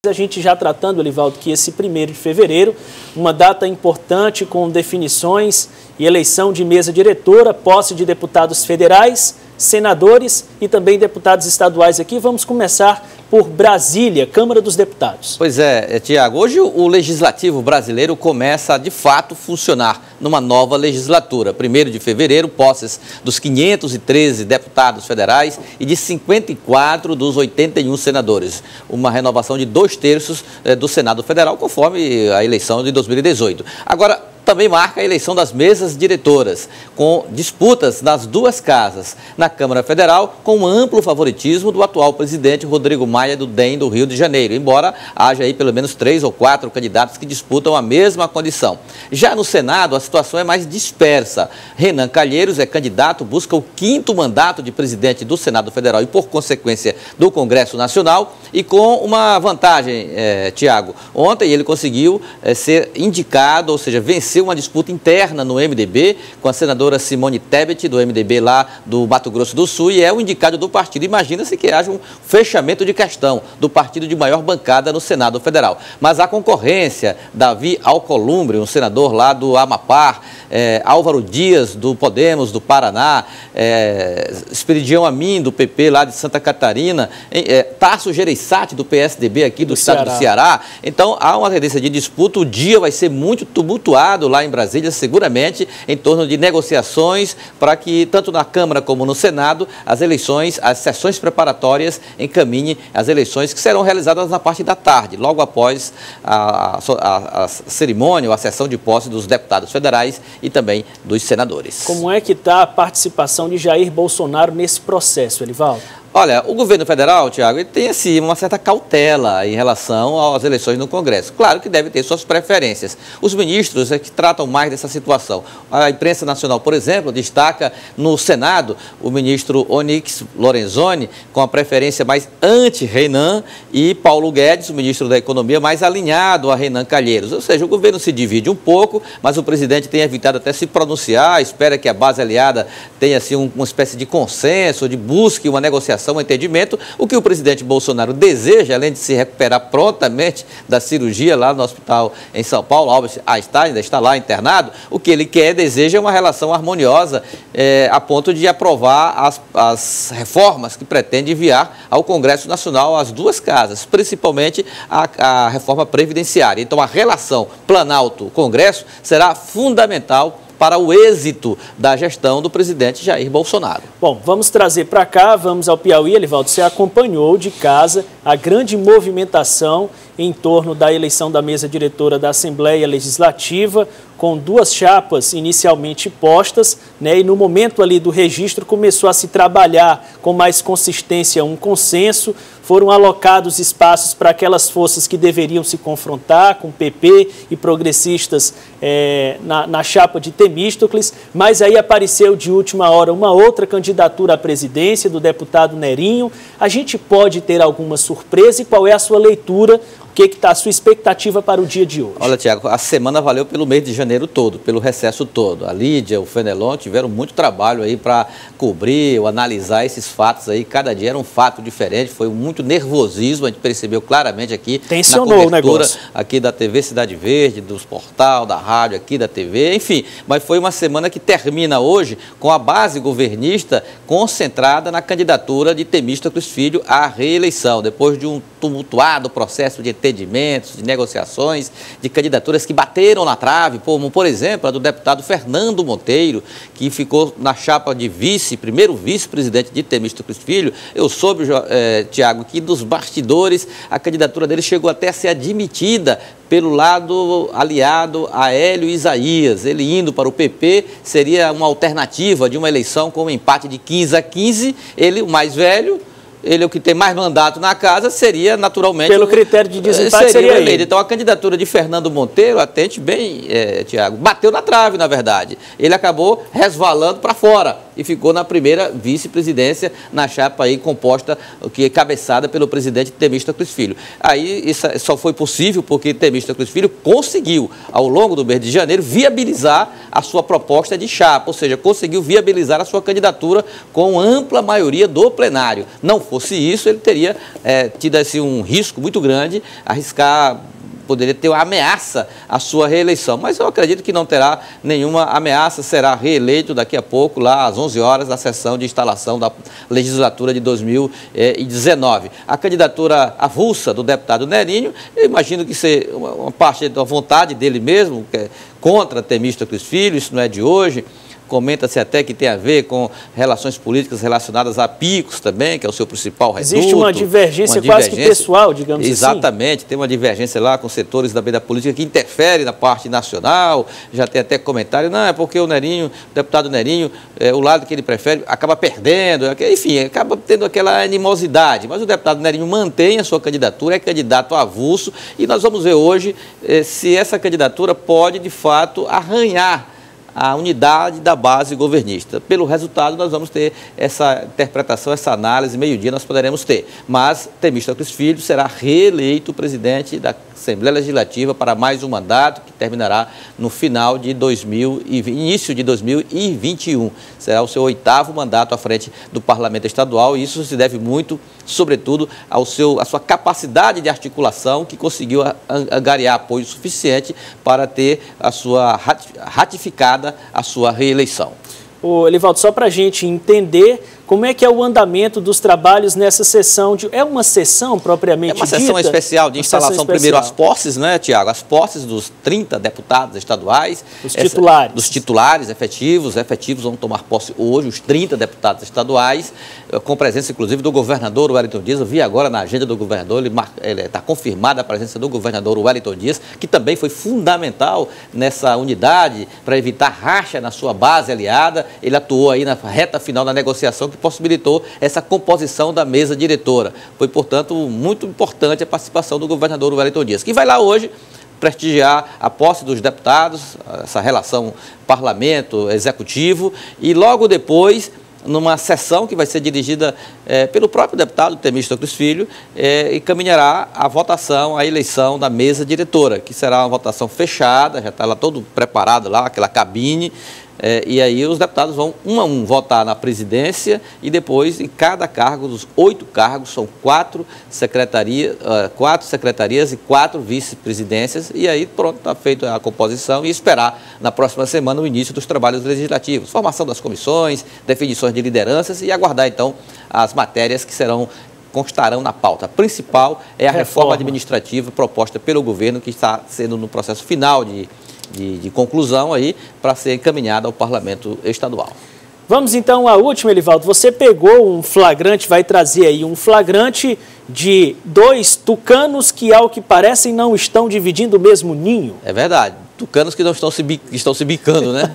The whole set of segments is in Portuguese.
A gente já tratando, Elivaldo, que esse 1º de fevereiro, uma data importante com definições e eleição de mesa diretora, posse de deputados federais, senadores e também deputados estaduais aqui. Vamos começar por Brasília, Câmara dos Deputados. Pois é, Tiago, hoje o Legislativo brasileiro começa a, de fato, funcionar numa nova legislatura. 1º de fevereiro, posses dos 513 deputados federais e de 54 dos 81 senadores. Uma renovação de 2/3 do Senado Federal, conforme a eleição de 2018. Agora, também marca a eleição das mesas diretoras, com disputas nas duas casas. Na Câmara Federal, com um amplo favoritismo do atual presidente Rodrigo Maia, do DEM do Rio de Janeiro, embora haja aí pelo menos 3 ou 4 candidatos que disputam a mesma condição. Já no Senado, a situação é mais dispersa. Renan Calheiros é candidato, busca o 5º mandato de presidente do Senado Federal e, por consequência, do Congresso Nacional, e com uma vantagem, Tiago. Ontem ele conseguiu ser indicado, ou seja, vencer uma disputa interna no MDB com a senadora Simone Tebet, do MDB lá do Mato Grosso do Sul, e é o indicado do partido. Imagina-se que haja um fechamento de questão do partido de maior bancada no Senado Federal. Mas a concorrência, Davi Alcolumbre, um senador lá do Amapá, Álvaro Dias, do Podemos, do Paraná, Esperidião Amin, do PP, lá de Santa Catarina, Tasso Gereissati, do PSDB aqui do estado do Ceará. Então, há uma tendência de disputa. O dia vai ser muito tumultuado lá em Brasília, seguramente, em torno de negociações para que, tanto na Câmara como no Senado, as eleições, as sessões preparatórias encaminhem as eleições que serão realizadas na parte da tarde, logo após a cerimônia ou a sessão de posse dos deputados federais e também dos senadores. Como é que está a participação de Jair Bolsonaro nesse processo, Elivaldo? Olha, o governo federal, Tiago, ele tem assim uma certa cautela em relação às eleições no Congresso. Claro que deve ter suas preferências. Os ministros é que tratam mais dessa situação. A imprensa nacional, por exemplo, destaca no Senado o ministro Onyx Lorenzoni com a preferência mais anti-Renan e Paulo Guedes, o ministro da Economia, mais alinhado a Renan Calheiros. Ou seja, o governo se divide um pouco, mas o presidente tem evitado até se pronunciar, espera que a base aliada tenha assim uma espécie de consenso, de busque uma negociação, um entendimento. O que o presidente Bolsonaro deseja, além de se recuperar prontamente da cirurgia lá no hospital em São Paulo, Albert Einstein ainda está lá internado, o que ele quer, deseja uma relação harmoniosa a ponto de aprovar as reformas que pretende enviar ao Congresso Nacional, às duas casas, principalmente a reforma previdenciária. Então, a relação Planalto-Congresso será fundamental para o êxito da gestão do presidente Jair Bolsonaro. Bom, vamos trazer para cá, vamos ao Piauí. Elivaldo, você acompanhou de casa a grande movimentação em torno da eleição da mesa diretora da Assembleia Legislativa, com 2 chapas inicialmente postas, né? E no momento ali do registro começou a se trabalhar com mais consistência um consenso, foram alocados espaços para aquelas forças que deveriam se confrontar, com PP e progressistas na chapa de Temístocles, mas aí apareceu de última hora uma outra candidatura à presidência do deputado Nerinho. A gente pode ter alguma surpresa e qual é a sua leitura? O que está a sua expectativa para o dia de hoje? Olha, Tiago, a semana valeu pelo mês de janeiro todo, pelo recesso todo. A Lídia, o Fenelon tiveram muito trabalho aí para cobrir ou analisar esses fatos aí. Cada dia era um fato diferente, foi muito nervosismo, a gente percebeu claramente aqui. Tensionou o negócio. Aqui da TV Cidade Verde, dos portal, da rádio aqui, da TV, enfim. Mas foi uma semana que termina hoje com a base governista concentrada na candidatura de Temístocles Filho à reeleição, depois de um tumultuado processo de entendimentos, de negociações, de candidaturas que bateram na trave, como, por exemplo, a do deputado Fernando Monteiro, que ficou na chapa de primeiro vice-presidente de Temístocles Filho. Eu soube, Tiago, que dos bastidores a candidatura dele chegou até a ser admitida pelo lado aliado a Hélio Isaías. Ele indo para o PP seria uma alternativa de uma eleição com um empate de 15-15, ele, o mais velho, ele é o que tem mais mandato na casa, seria naturalmente... Pelo critério de desempate seria ele. Então, a candidatura de Fernando Monteiro, atente bem, Tiago, bateu na trave, na verdade. Ele acabou resvalando para fora. e ficou na primeira vice-presidência, na chapa aí composta, que é cabeçada pelo presidente Temístocles Filho. Aí isso só foi possível porque Temístocles Filho conseguiu, ao longo do mês de janeiro, viabilizar a sua proposta de chapa, ou seja, conseguiu viabilizar a sua candidatura com ampla maioria do plenário. Não fosse isso, ele teria tido assim, um risco muito grande, arriscar, poderia ter uma ameaça à sua reeleição. Mas eu acredito que não terá nenhuma ameaça, será reeleito daqui a pouco, lá às 11 horas, na sessão de instalação da legislatura de 2019. A candidatura avulsa do deputado Nerinho, eu imagino que seja uma parte da vontade dele mesmo, que é contra Temístocles Filho, isso não é de hoje. Comenta-se até que tem a ver com relações políticas relacionadas a Picos também, que é o seu principal reduto. Existe uma divergência quase que pessoal, digamos assim. Exatamente, tem uma divergência lá com setores também da política que interfere na parte nacional. Já tem até comentário, não, é porque o Nerinho, o deputado Nerinho, o lado que ele prefere, acaba perdendo, enfim, acaba tendo aquela animosidade. Mas o deputado Nerinho mantém a sua candidatura, é candidato avulso, e nós vamos ver hoje se essa candidatura pode, de fato, arranhar a unidade da base governista. Pelo resultado, nós vamos ter essa interpretação, essa análise, meio-dia nós poderemos ter. Mas Temístocles Filho será reeleito presidente da Assembleia Legislativa para mais um mandato, que terminará no final de início de 2021. Será o seu 8º mandato à frente do Parlamento Estadual, e isso se deve muito, sobretudo, à sua capacidade de articulação, que conseguiu angariar apoio suficiente para ter a sua ratificada a sua reeleição. Ô, Elivaldo, só para a gente entender como é que é o andamento dos trabalhos nessa sessão. É uma sessão propriamente dita? É uma sessão especial de instalação, primeiro as posses, né, Tiago? As posses dos 30 deputados estaduais. Os titulares. Dos titulares efetivos vão tomar posse hoje, os 30 deputados estaduais, com presença, inclusive, do governador Wellington Dias. Eu vi agora na agenda do governador, ele está confirmada a presença do governador Wellington Dias, que também foi fundamental nessa unidade para evitar racha na sua base aliada. Ele atuou aí na reta final da negociação, que possibilitou essa composição da mesa diretora. Foi, portanto, muito importante a participação do governador Wellington Dias, que vai lá hoje prestigiar a posse dos deputados, essa relação parlamento-executivo, e logo depois, numa sessão que vai ser dirigida pelo próprio deputado Temístocles Filho, encaminhará a votação, a eleição da mesa diretora, que será uma votação fechada, já está lá todo preparado, lá, aquela cabine. E aí os deputados vão um a um votar na presidência, e depois em cada cargo, dos 8 cargos, são 4 secretarias e 4 vice-presidências, e aí pronto, está feita a composição, e esperar na próxima semana o início dos trabalhos legislativos, formação das comissões, definições de lideranças, e aguardar então as matérias que constarão na pauta. A principal é a reforma administrativa proposta pelo governo, que está sendo no processo final de conclusão aí, para ser encaminhada ao Parlamento Estadual. Vamos então à última, Elivaldo. Você pegou um flagrante, vai trazer aí um flagrante de 2 tucanos que, ao que parecem, não estão dividindo o mesmo ninho. É verdade. Tucanos que não estão se bicando, né?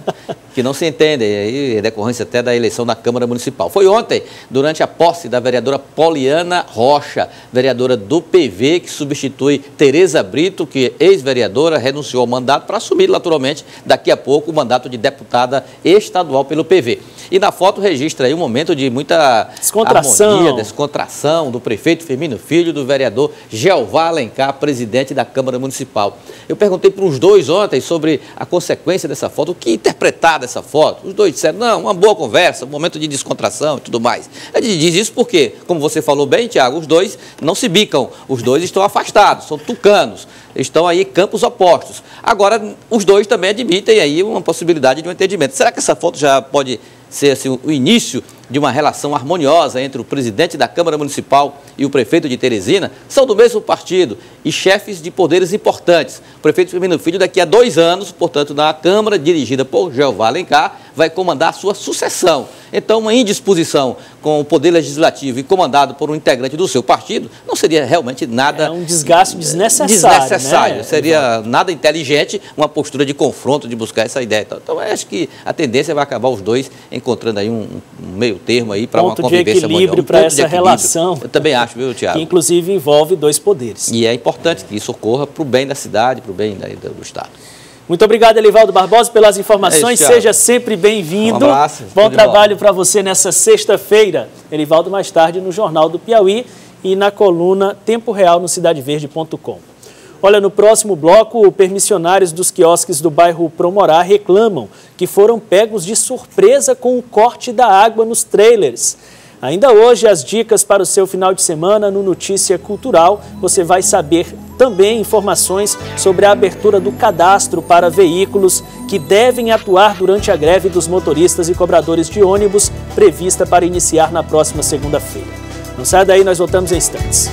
Que não se entendem, aí é decorrência até da eleição da Câmara Municipal. Foi ontem, durante a posse da vereadora Poliana Rocha, vereadora do PV, que substitui Tereza Brito, que é ex-vereadora, renunciou ao mandato para assumir, naturalmente, daqui a pouco, o mandato de deputada estadual pelo PV. E na foto registra aí um momento de muita harmonia, descontração do prefeito Firmino Filho, do vereador Jeová Alencar, presidente da Câmara Municipal. Eu perguntei para os dois ontem sobre a consequência dessa foto, o que interpretar dessa foto. Os dois disseram, não, uma boa conversa, um momento de descontração e tudo mais. Ele diz isso porque, como você falou bem, Tiago, os dois não se bicam, os dois estão afastados, são tucanos, estão aí em campos opostos. Agora, os dois também admitem aí uma possibilidade de um entendimento. Será que essa foto já pode ser assim, o início de uma relação harmoniosa entre o presidente da Câmara Municipal e o prefeito de Teresina? São do mesmo partido e chefes de poderes importantes. O prefeito Firmino Filho, daqui a 2 anos, portanto, na Câmara, dirigida por Jeová Alencar, vai comandar a sua sucessão. Então, uma indisposição com o Poder Legislativo e comandado por um integrante do seu partido não seria realmente nada... É um desgaste desnecessário, né? Seria nada inteligente uma postura de confronto, de buscar essa ideia. Então, eu acho que a tendência vai acabar os dois encontrando aí um meio termo aí para uma convivência de equilíbrio para essa relação. Eu também acho, viu, Tiago? Que inclusive envolve 2 poderes. E é importante que isso ocorra para o bem da cidade, para o bem do Estado. Muito obrigado, Elivaldo Barbosa, pelas informações. Seja sempre bem-vindo. Um abraço. Bom trabalho para você nessa sexta-feira. Elivaldo, mais tarde no Jornal do Piauí e na coluna Tempo Real no cidadeverde.com. Olha, no próximo bloco, permissionários dos quiosques do bairro Promorá reclamam que foram pegos de surpresa com o corte da água nos trailers. Ainda hoje, as dicas para o seu final de semana no Notícia Cultural. Você vai saber também informações sobre a abertura do cadastro para veículos que devem atuar durante a greve dos motoristas e cobradores de ônibus, prevista para iniciar na próxima segunda-feira. Não saia daí, nós voltamos em instantes.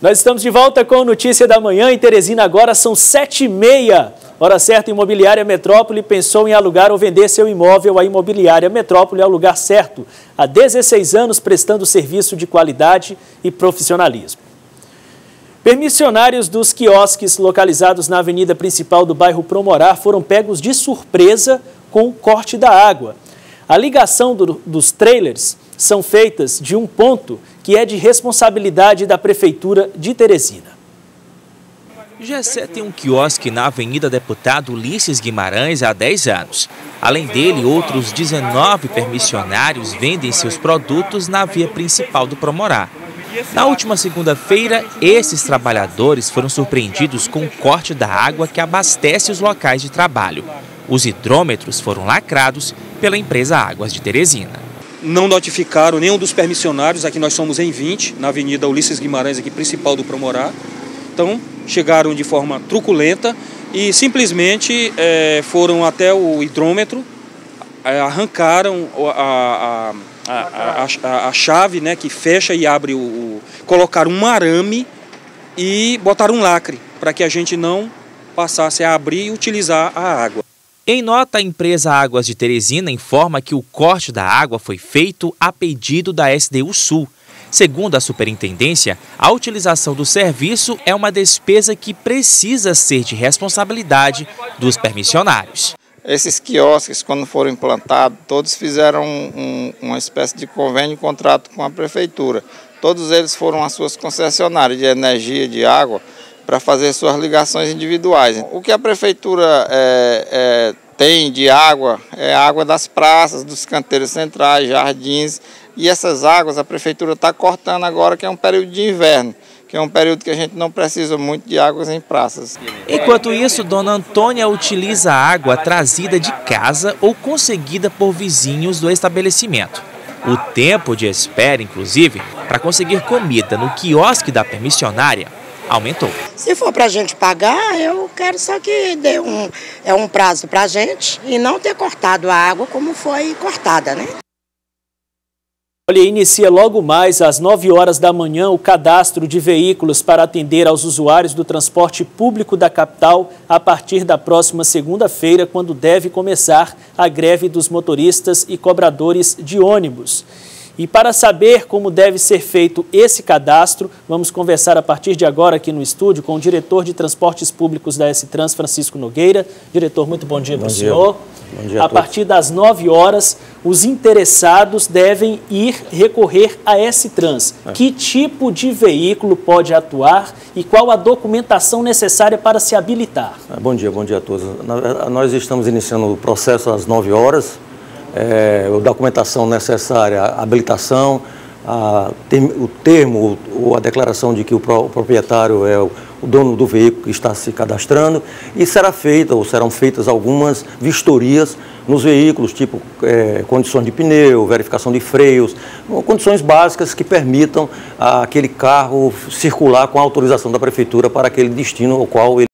Nós estamos de volta com Notícia da Manhã em Teresina. Agora são 7h30. Hora certa, Imobiliária Metrópole pensou em alugar ou vender seu imóvel. A Imobiliária Metrópole é o lugar certo. Há 16 anos prestando serviço de qualidade e profissionalismo. Permissionários dos quiosques localizados na avenida principal do bairro Promorá foram pegos de surpresa com o corte da água. A ligação dos trailers são feitas de um ponto que é de responsabilidade da Prefeitura de Teresina. Gessé tem um quiosque na Avenida Deputado Ulisses Guimarães há 10 anos. Além dele, outros 19 permissionários vendem seus produtos na via principal do Promorá. Na última segunda-feira, esses trabalhadores foram surpreendidos com o corte da água que abastece os locais de trabalho. Os hidrômetros foram lacrados pela empresa Águas de Teresina. Não notificaram nenhum dos permissionários, aqui nós somos em 20, na Avenida Ulisses Guimarães, aqui principal do Promorá. Então, chegaram de forma truculenta e simplesmente foram até o hidrômetro, arrancaram a chave, né, que fecha e abre colocaram um arame e botaram um lacre, para que a gente não passasse a abrir e utilizar a água. Em nota, a empresa Águas de Teresina informa que o corte da água foi feito a pedido da SDU Sul. Segundo a superintendência, a utilização do serviço é uma despesa que precisa ser de responsabilidade dos permissionários. Esses quiosques, quando foram implantados, todos fizeram uma espécie de convênio e contrato com a prefeitura. Todos eles foram às suas concessionárias de energia, de água, para fazer suas ligações individuais. O que a prefeitura tem de água é a água das praças, dos canteiros centrais, jardins, e essas águas a prefeitura está cortando agora, que é um período de inverno, que é um período que a gente não precisa muito de águas em praças. Enquanto isso, Dona Antônia utiliza a água trazida de casa ou conseguida por vizinhos do estabelecimento. O tempo de espera, inclusive, para conseguir comida no quiosque da permissionária, aumentou. Se for para a gente pagar, eu quero só que dê um prazo para a gente e não ter cortado a água como foi cortada, né? Olha, inicia logo mais às 9 horas da manhã o cadastro de veículos para atender aos usuários do transporte público da capital a partir da próxima segunda-feira, quando deve começar a greve dos motoristas e cobradores de ônibus. E para saber como deve ser feito esse cadastro, vamos conversar a partir de agora aqui no estúdio com o diretor de Transportes Públicos da S-Trans, Francisco Nogueira. Diretor, muito bom dia para o senhor. Bom dia a partir das 9 horas, os interessados devem recorrer à S-Trans. Que tipo de veículo pode atuar e qual a documentação necessária para se habilitar? Bom dia a todos. Nós estamos iniciando o processo às 9 horas. A documentação necessária, a habilitação, o termo ou a declaração de que o proprietário é o dono do veículo que está se cadastrando, e serão feitas algumas vistorias nos veículos, tipo condições de pneu, verificação de freios, condições básicas que permitam aquele carro circular com a autorização da prefeitura para aquele destino ao qual ele